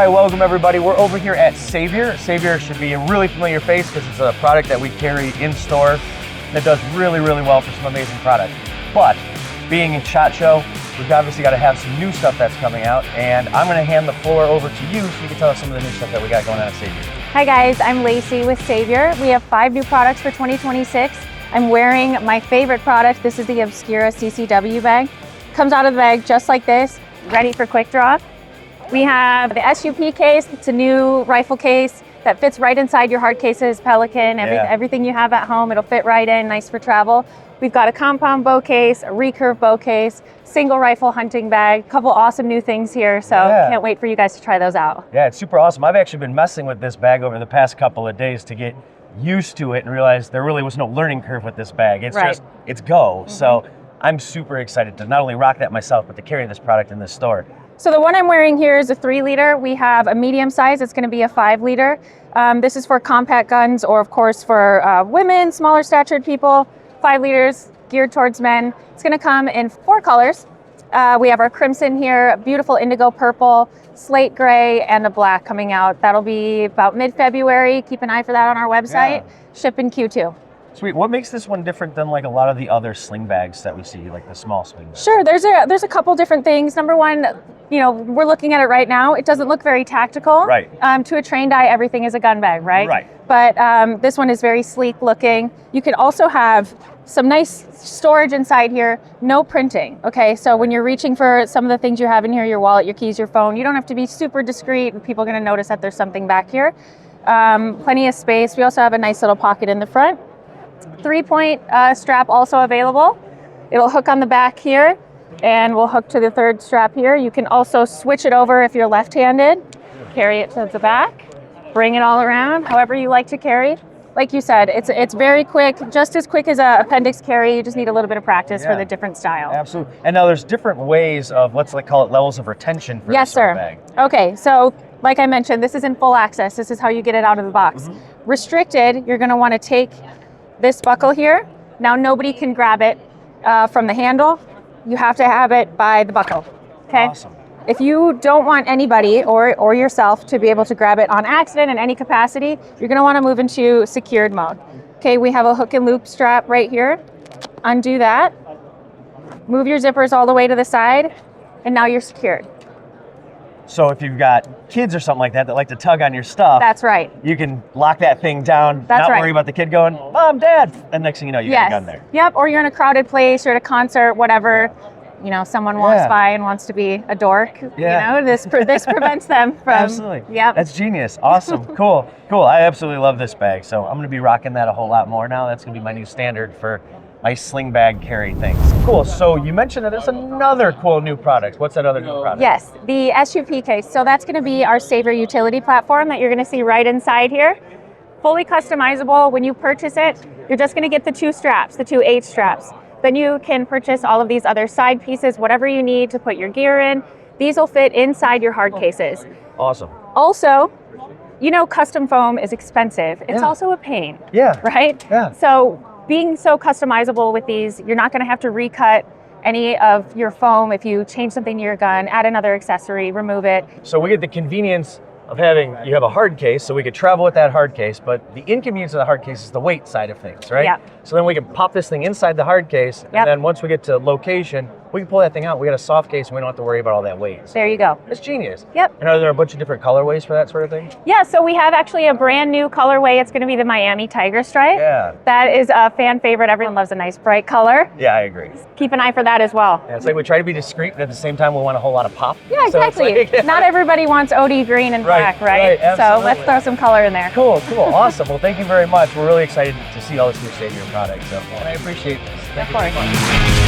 right, welcome everybody. We're over here at Savior. Savior should be a really familiar face because it's a product that we carry in store that does really, really well for some amazing products. But being in SHOT Show, we've obviously got to have some new stuff that's coming out, and I'm going to hand the floor over to you so you can tell us some of the new stuff that we got going on at Savior. Hi guys, I'm Lacey with Savior. We have 5 new products for 2026. I'm wearing my favorite product. This is the Obscura CCW bag. Comes out of the bag just like this, ready for quick draw. We have the SUP case. It's a new rifle case that fits right inside your hard cases, Pelican, everything you have at home. It'll fit right in, nice for travel. We've got a compound bow case, a recurve bow case, single rifle hunting bag, a couple awesome new things here. So can't wait for you guys to try those out. Yeah, it's super awesome. I've actually been messing with this bag over the past couple of days to get used to it and realize there really was no learning curve with this bag. It's just, it's go. So I'm super excited to not only rock that myself, but to carry this product in this store. So the one I'm wearing here is a 3-liter. We have a medium size. It's going to be a 5-liter. This is for compact guns, or of course for women, smaller statured people. 5 liters geared towards men. It's going to come in 4 colors. We have our crimson here, beautiful indigo purple, slate gray, and a black coming out. That'll be about mid-February. Keep an eye for that on our website. Ship in Q2. Sweet. What makes this one different than like a lot of the other sling bags that we see, like the small sling bags? Sure, there's a couple different things. Number one, you know, we're looking at it right now. It doesn't look very tactical. Right. To a trained eye, everything is a gun bag, right? Right. But this one is very sleek looking. You can also have some nice storage inside here, no printing. Okay, so when you're reaching for some of the things you have in here, your wallet, your keys, your phone, you don't have to be super discreet. People are going to notice that there's something back here. Plenty of space. We also have a nice little pocket in the front. 3-point strap also available. It'll hook on the back here and we'll hook to the 3rd strap here. You can also switch it over if you're left-handed, carry it to the back, bring it all around, however you like to carry. Like you said, it's very quick, just as quick as an appendix carry. You just need a little bit of practice for the different style. Absolutely. And now there's different ways of, let's call it levels of retention for this sort of bag. Okay, so like I mentioned, this is in full access. This is how you get it out of the box. Restricted, you're going to want to take this buckle here. Now nobody can grab it from the handle. You have to have it by the buckle. Okay. Awesome. If you don't want anybody or yourself to be able to grab it on accident in any capacity, you're going to want to move into secured mode. Okay, we have a hook and loop strap right here. Undo that. Move your zippers all the way to the side, and now you're secured. So if you've got kids or something like that like to tug on your stuff, that's right. You can lock that thing down, not worry about the kid going, Mom, Dad, and next thing you know, you got a gun there. Yep, or you're in a crowded place, you're at a concert, whatever. You know, someone walks by and wants to be a dork. You know, this prevents them from. Absolutely. Yep. That's genius. Awesome. Cool. I absolutely love this bag. So I'm going to be rocking that a whole lot more now. That's going to be my new standard for my sling bag carry things. Cool. So you mentioned that there's another cool new product. What's that other new product? Yes, the SUP case. So that's going to be our Savior utility platform that you're going to see right inside here. Fully customizable. When you purchase it, you're just going to get the 2 straps, the 2 H straps. Then you can purchase all of these other side pieces, whatever you need to put your gear in. These will fit inside your hard cases. Awesome. Also, you know, custom foam is expensive. It's also a pain. Yeah. Right? Yeah. So being so customizable with these, you're not going to have to recut any of your foam if you change something to your gun, add another accessory, remove it. So we get the convenience of you have a hard case, so we could travel with that hard case, but the inconvenience of the hard case is the weight side of things, right? Yeah. So then we can pop this thing inside the hard case, and then once we get to location, we can pull that thing out. We got a soft case, and we don't have to worry about all that weight. There you go. It's genius. Yep. And are there a bunch of different colorways for that sort of thing? Yeah, so we have actually a brand new colorway. It's going to be the Miami Tiger Stripe. Yeah. That is a fan favorite. Everyone loves a nice bright color. Yeah, I agree. Keep an eye for that as well. Yeah, it's like we try to be discreet, but at the same time, we want a whole lot of pop. Yeah, exactly. So Not everybody wants OD green and black, right? So let's throw some color in there. Cool. Awesome. Well, thank you very much. We're really excited to see all this new Savior product. So, and I appreciate this. Thank you very much.